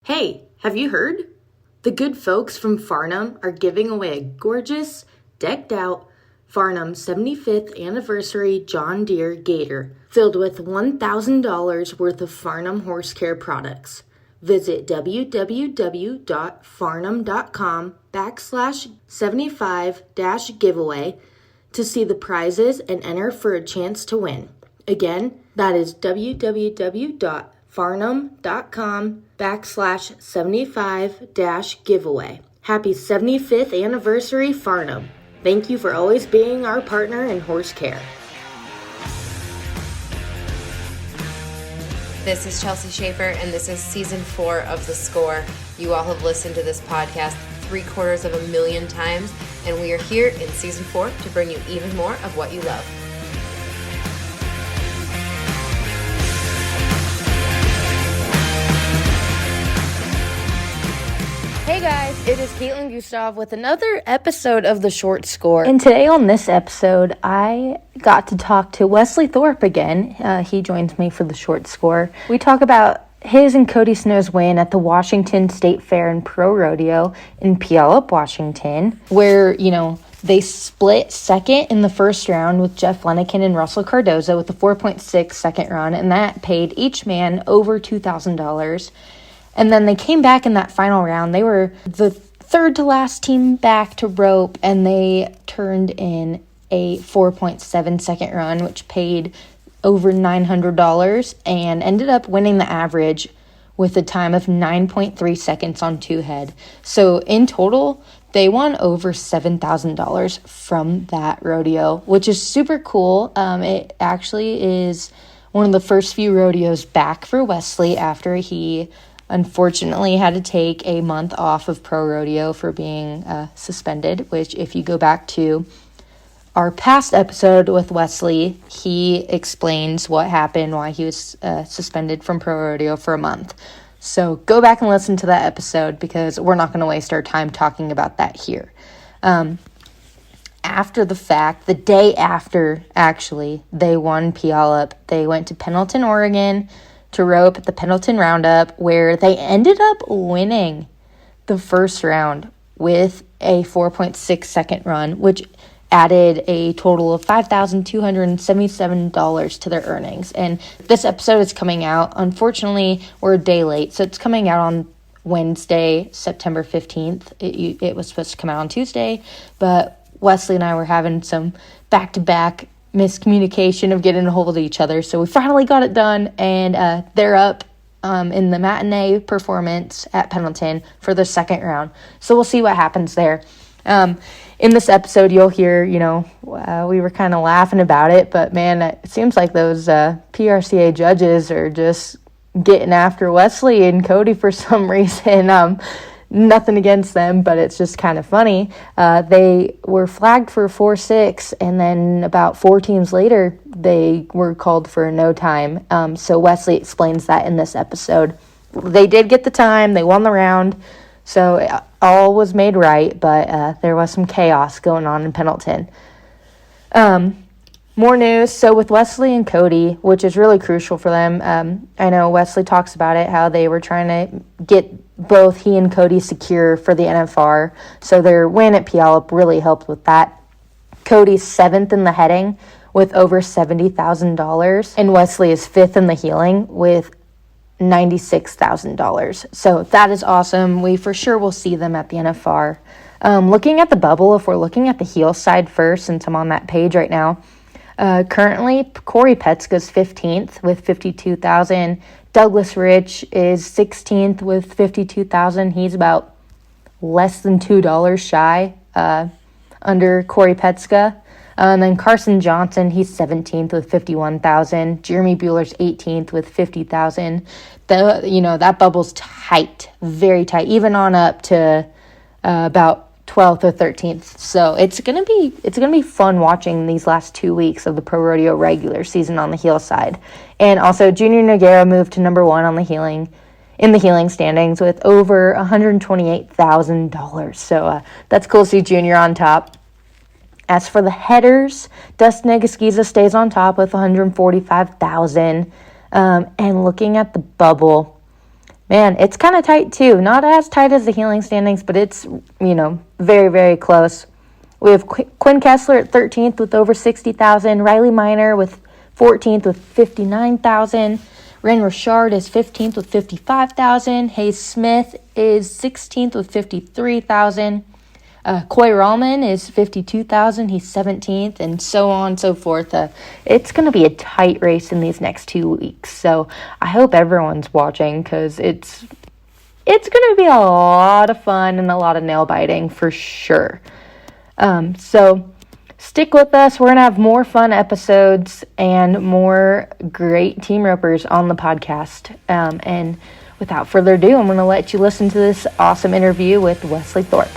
Hey, have you heard? The good folks from Farnham are giving away a gorgeous, decked-out Farnham 75th Anniversary John Deere Gator filled with $1,000 worth of Farnham Horse Care products. Visit www.farnham.com/75-giveaway to see the prizes and enter for a chance to win. Again, that is www.farnham.com/75-giveaway. Happy 75th anniversary, Farnham. Thank you for always being our partner in horse care. This is Chelsea Schaefer, and this is Season 4 of The Score. You all have listened to this podcast 750,000 times, and we are here in Season 4 to bring you even more of what you love. Hey guys, it is Caitlin Gustav with another episode of The Short Score. And today on this episode, I got to talk to Wesley Thorp again. He joins me for The Short Score. We talk about his and Cody Snow's win at the Washington State Fair and Pro Rodeo in Puyallup, Washington, where, they split second in the first round with Jeff Lenikin and Russell Cardozo with a 4.6 second run, and that paid each man over $2,000. And then they came back in that final round. They were the third to last team back to rope, and they turned in a 4.7 second run, which paid over $900 and ended up winning the average with a time of 9.3 seconds on two head. So in total, they won over $7,000 from that rodeo, which is super cool. It actually is one of the first few rodeos back for Wesley after he unfortunately had to take a month off of Pro Rodeo for being suspended, which if you go back to our past episode with Wesley, he explains what happened, why he was suspended from Pro Rodeo for a month. So go back and listen to that episode because we're not going to waste our time talking about that here. After the fact, the day after, actually, they won Puyallup. They went to Pendleton, Oregon, to rope at the Pendleton Roundup, where they ended up winning the first round with a 4.6 second run, which added a total of $5,277 to their earnings. And this episode is coming out, unfortunately, we're a day late, so it's coming out on Wednesday, September 15th. It was supposed to come out on Tuesday, but Wesley and I were having some back-to-back miscommunication of getting a hold of each other, so we finally got it done, and they're up in the matinee performance at Pendleton for the second round, so we'll see what happens there. In this episode, you'll hear, we were kind of laughing about it, but man, it seems like those PRCA judges are just getting after Wesley and Cody for some reason. Nothing against them, but it's just kind of funny. They were flagged for 4-6, and then about 4 teams later, they were called for no time. So Wesley explains that in this episode. They did get the time. They won the round. So all was made right, but there was some chaos going on in Pendleton. More news. So with Wesley and Cody, which is really crucial for them, I know Wesley talks about it, how they were trying to get both he and Cody secure for the NFR. So their win at Puyallup really helped with that. Cody's 7th in the heading with over $70,000, and Wesley is 5th in the heeling with $96,000. So that is awesome. We for sure will see them at the NFR. Looking at the bubble, if we're looking at the heel side first, since I'm on that page right now, currently Corey Petska's 15th with $52,000. Douglas Rich is 16th with $52,000. He's about less than $2 shy under Corey Petska. And then Carson Johnson, he's 17th with $51,000. Jeremy Bueller's 18th with $50,000. That bubble's tight, very tight, even on up to about 12th or 13th. So it's gonna be fun watching these last 2 weeks of the Pro Rodeo regular season on the heel side. And also Junior Noguera moved to number 1 on the heeling standings with over $128,000. So that's cool to see Junior on top. As for the headers, Dustin Egaskiza stays on top with $145,000. And looking at the bubble, Man, it's kind of tight too. Not as tight as the healing standings, but it's, very, very close. We have Quinn Kessler at 13th with over 60,000. Riley Minor with 14th with 59,000. Ren Richard is 15th with 55,000. Hayes Smith is 16th with 53,000. Coy Rallman is 52,000. He's 17th, and so on and so forth. It's going to be a tight race in these next 2 weeks. So I hope everyone's watching, because it's going to be a lot of fun and a lot of nail biting for sure. So stick with us. We're going to have more fun episodes and more great team ropers on the podcast. And without further ado, I'm going to let you listen to this awesome interview with Wesley Thorp.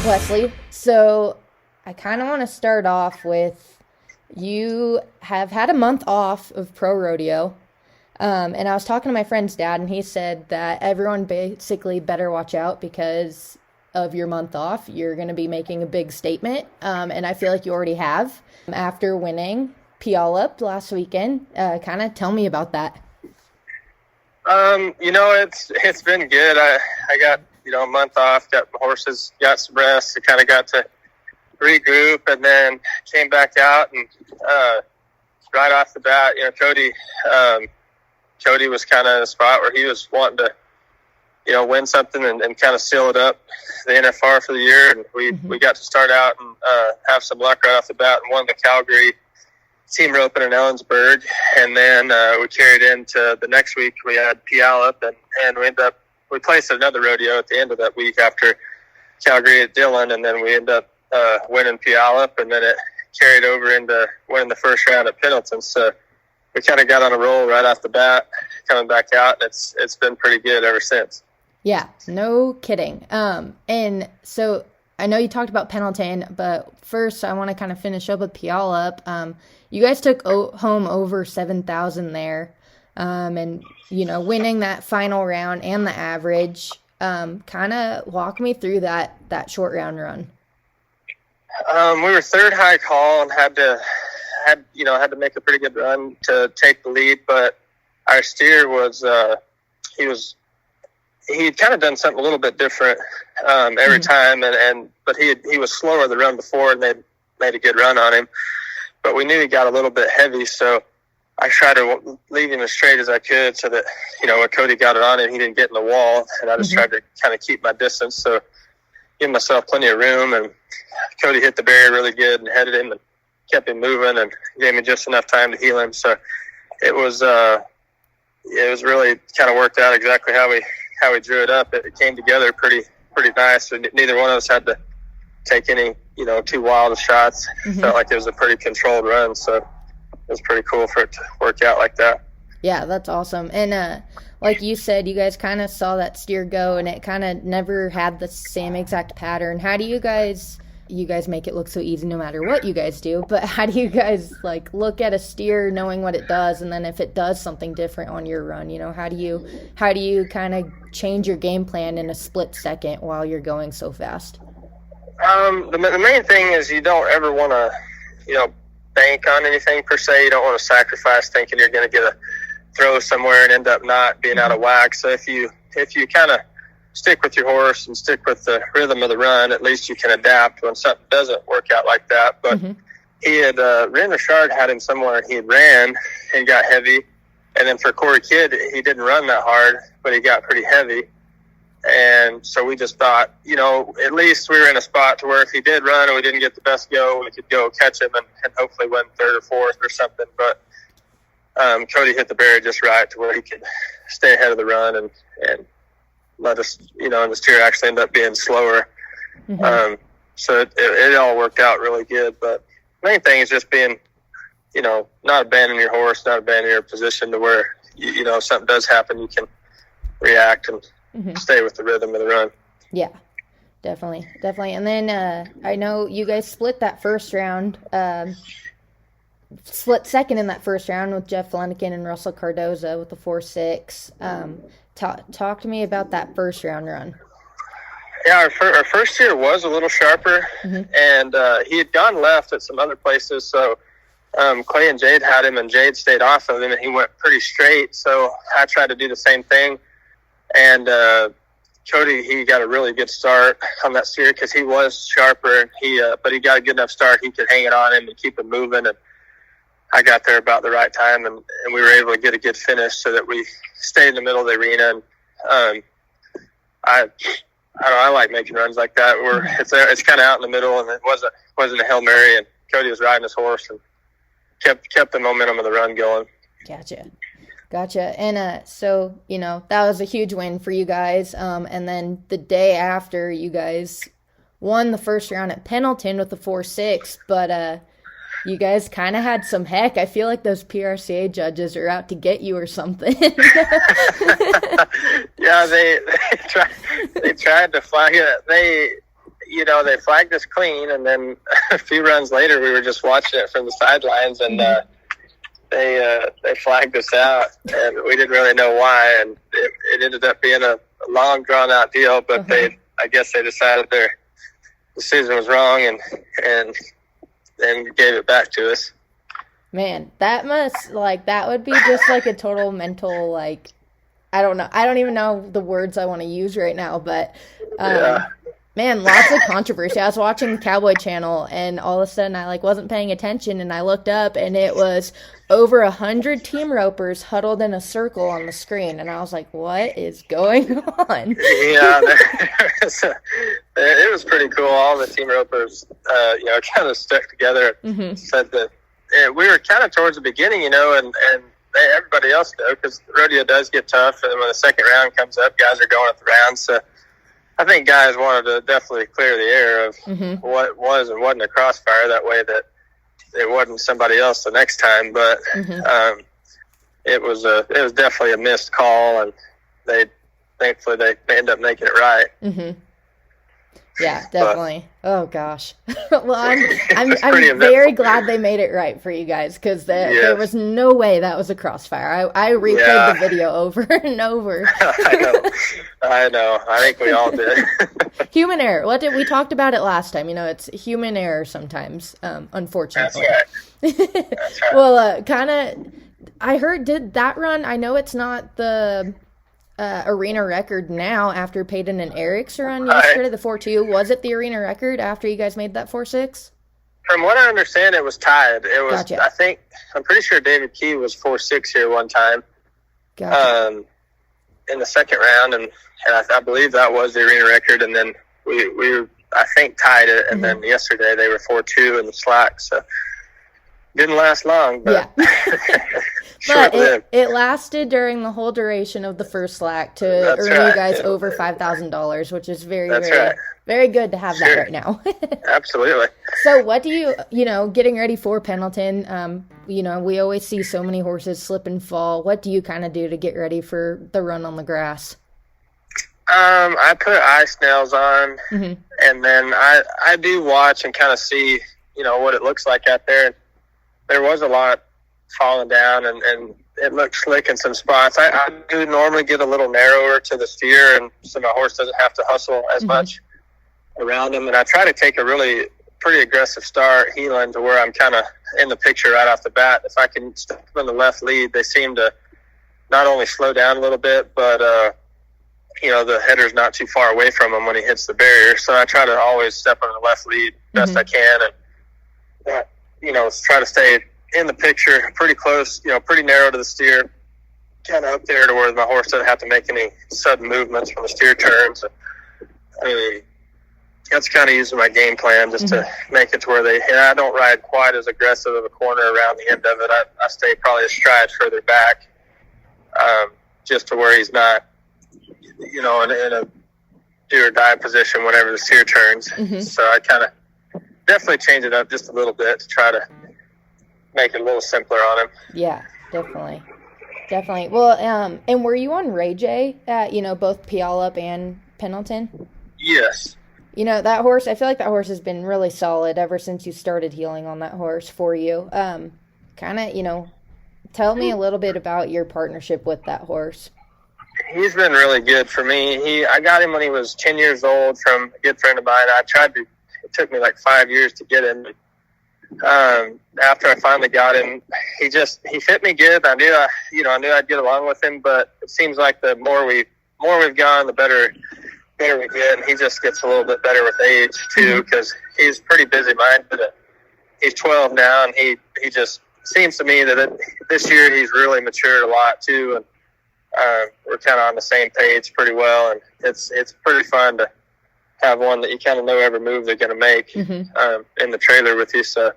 Wesley, so I kind of want to start off with, you have had a month off of Pro Rodeo. And I was talking to my friend's dad, and he said that everyone basically better watch out because of your month off. You're going to be making a big statement, and I feel like you already have. After winning Puyallup last weekend, kind of tell me about that. It's been good. I got, a month off, got my horses, got some rest. I kind of got to regroup, and then came back out, and right off the bat, Cody was kind of in a spot where he was wanting to, win something and kind of seal it up, the NFR for the year. And we got to start out and have some luck right off the bat and won the Calgary team roping in Ellensburg. And then we carried into the next week. We had Puyallup, and we placed another rodeo at the end of that week after Calgary at Dillon. And then we ended up winning Puyallup, and then it carried over into winning the first round at Pendleton. So we kind of got on a roll right off the bat, coming back out, and it's been pretty good ever since. Yeah, no kidding. And so I know you talked about Pendleton, but first I want to kind of finish up with Puyallup. You guys took home over 7,000 there, and winning that final round and the average. Kind of walk me through that short round run. We were third high call and had to make a pretty good run to take the lead, but our steer was he'd kind of done something a little bit different every time, but he was slower the run before, and they made a good run on him. But we knew he got a little bit heavy, so I tried to leave him as straight as I could so that, when Cody got it on him, he didn't get in the wall, and I just tried to kind of keep my distance, so give myself plenty of room. And Cody hit the barrier really good and headed him and kept him moving and gave me just enough time to heal him. So it was really kind of worked out exactly how we drew it up. It came together pretty nice. So neither one of us had to take any, too wild of shots. Felt like it was a pretty controlled run. So it was pretty cool for it to work out like that. Yeah, that's awesome. And like you said, you guys kind of saw that steer go, and it kind of never had the same exact pattern. How do you guys make it look so easy no matter what you guys do, but how do you guys look at a steer knowing what it does, and then if it does something different on your run, how do you kind of change your game plan in a split second while you're going so fast? The main thing is you don't ever want to, bank on anything per se. You don't want to sacrifice thinking you're going to get a throw somewhere and end up not being out of whack. So if you kind of stick with your horse and stick with the rhythm of the run, at least you can adapt when something doesn't work out like that. But he had, Ren Richard had him somewhere, and he had ran and got heavy. And then for Corey Kidd, he didn't run that hard, but he got pretty heavy. And so we just thought, at least we were in a spot to where if he did run and we didn't get the best go, we could go catch him and hopefully win third or fourth or something. But Cody hit the barrier just right to where he could stay ahead of the run and let us, and the steer actually ended up being slower. So it all worked out really good. But the main thing is just being, not abandoning your horse, not abandoning your position to where, if something does happen, you can react and stay with the rhythm of the run. Yeah, definitely. And then I know you guys split that first round, split second in that first round with Jeff Flanagan and Russell Cardoza with the 4-6. Talk to me about that first round run. Yeah, our first year was a little sharper, and he had gone left at some other places, so Clay and Jade had him, and Jade stayed off of him, and he went pretty straight. So I tried to do the same thing. And Cody, he got a really good start on that steer because he was sharper, and but he got a good enough start. He could hang it on him and keep it moving. And I got there about the right time, and we were able to get a good finish so that we stayed in the middle of the arena. And I like making runs like that where it's kind of out in the middle, and it wasn't a Hail Mary, and Cody was riding his horse and kept the momentum of the run going. Gotcha. And so, that was a huge win for you guys. And then the day after, you guys won the first round at Pendleton with the 4-6, but you guys kind of had some heck. I feel like those PRCA judges are out to get you or something. Yeah, they tried to flag it. They flagged us clean, and then a few runs later, we were just watching it from the sidelines, and they flagged us out, and we didn't really know why, and it ended up being a long, drawn-out deal, but I guess they decided their decision was wrong, and gave it back to us. Man, that would be just like a total mental, I don't know. I don't even know the words I want to use right now, but man, lots of controversy. I was watching the Cowboy Channel, and all of a sudden I wasn't paying attention, and I looked up, and it was over 100 team ropers huddled in a circle on the screen, and I was like, what is going on? Yeah, it was pretty cool. All the team ropers, kind of stuck together. Said that we were kind of towards the beginning, and everybody else did, because the rodeo does get tough, and when the second round comes up, guys are going at the round, so I think guys wanted to definitely clear the air of what was and wasn't a crossfire, that way that it wasn't somebody else the next time. But it was definitely a missed call, and thankfully they ended up making it right. Yeah, definitely. Oh gosh. Well, I'm very glad they made it right for you guys, because there was no way that was a crossfire. I replayed the video over and over. I know. I think we all did. Human error. We talked about it last time. It's human error sometimes, unfortunately. That's right. That's right. Well, I heard, did that run, I know it's not the arena record now after Peyton and Eric's run yesterday, the 4-2. Was it the arena record after you guys made that 4-6? From what I understand, it was tied. It was. Gotcha. I'm pretty sure David Key was 4-6 here one time. Gotcha. In the second round, and I believe that was the arena record. And then we I think tied it, and then yesterday they were 4-2 in the slack. So didn't last long, but but it lasted during the whole duration of the first slack to earn you guys over $5,000, which is very good to have that right now. Absolutely. So what do you getting ready for Pendleton, we always see so many horses slip and fall. What do you kind of do to get ready for the run on the grass? I put ice nails on, and then I do watch and kind of see, what it looks like out there. There was a lot falling down, and it looked slick in some spots. I do normally get a little narrower to the steer, and so my horse doesn't have to hustle as much around him. And I try to take a really pretty aggressive start, heeling, to where I'm kind of in the picture right off the bat. If I can step in the left lead, they seem to not only slow down a little bit, but the header's not too far away from him when he hits the barrier. So I try to always step on the left lead best I can, and try to stay in the picture pretty close, pretty narrow to the steer, kind of up there to where my horse doesn't have to make any sudden movements when the steer turns. That's kind of using my game plan just to make it to where I don't ride quite as aggressive of a corner around the end of it. I stay probably a stride further back, just to where he's not, in a do or die position whenever the steer turns. So I kind of definitely change it up just a little bit to try to make it a little simpler on him. Yeah, definitely. Well, and were you on Ray J at, both Puyallup and Pendleton? Yes. That horse, I feel like that horse has been really solid ever since you started healing on that horse for you. Tell me a little bit about your partnership with that horse. He's been really good for me. I got him when he was 10 years old from a good friend of mine. It took me like 5 years to get him. after I finally got him, he fit me good. I knew I'd get along with him, but it seems like the more we've gone, the better we get. And he just gets a little bit better with age too, because he's pretty busy-minded. He's 12 now, and he just seems to me that this year he's really matured a lot too, and we're kind of on the same page pretty well. And it's pretty fun to have one that you kind of know every move they're going to make in the trailer with you. So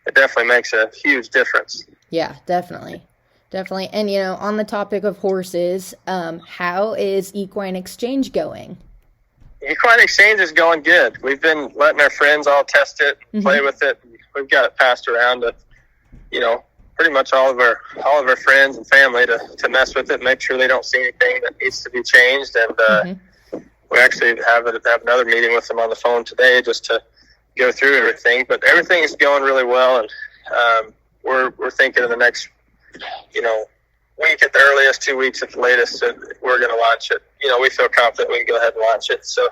it definitely makes a huge difference. Yeah, definitely. And, on the topic of horses, how is Equine Exchange going? Equine Exchange is going good. We've been letting our friends all test it, play with it. We've got it passed around to, pretty much all of our friends and family to mess with it, make sure they don't see anything that needs to be changed. And we actually have another meeting with them on the phone today just to go through everything. But everything is going really well, and we're thinking in the next, week at the earliest, 2 weeks at the latest, we're going to launch it. We feel confident we can go ahead and launch it. So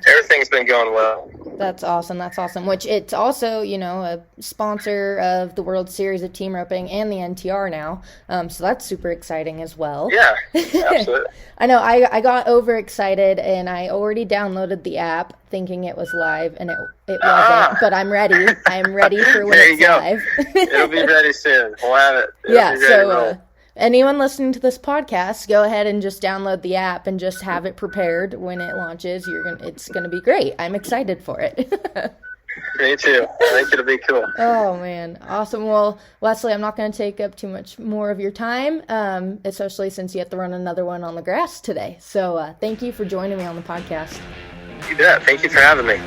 everything's been going well. That's awesome. Which it's also, a sponsor of the World Series of Team Roping and the NTR now. So that's super exciting as well. Yeah, absolutely. I know I got overexcited and I already downloaded the app thinking it was live, and it wasn't, but I'm ready. I'm ready for when it's live. It'll be ready soon. We'll have it. So anyone listening to this podcast, go ahead and just download the app and just have it prepared when it launches. It's gonna be great. I'm excited for it. Me too. I think it'll be cool. Oh man, awesome. Well, Wesley, I'm not going to take up too much more of your time, especially since you have to run another one on the grass today. So thank you for joining me on the podcast. You bet. Thank you for having me.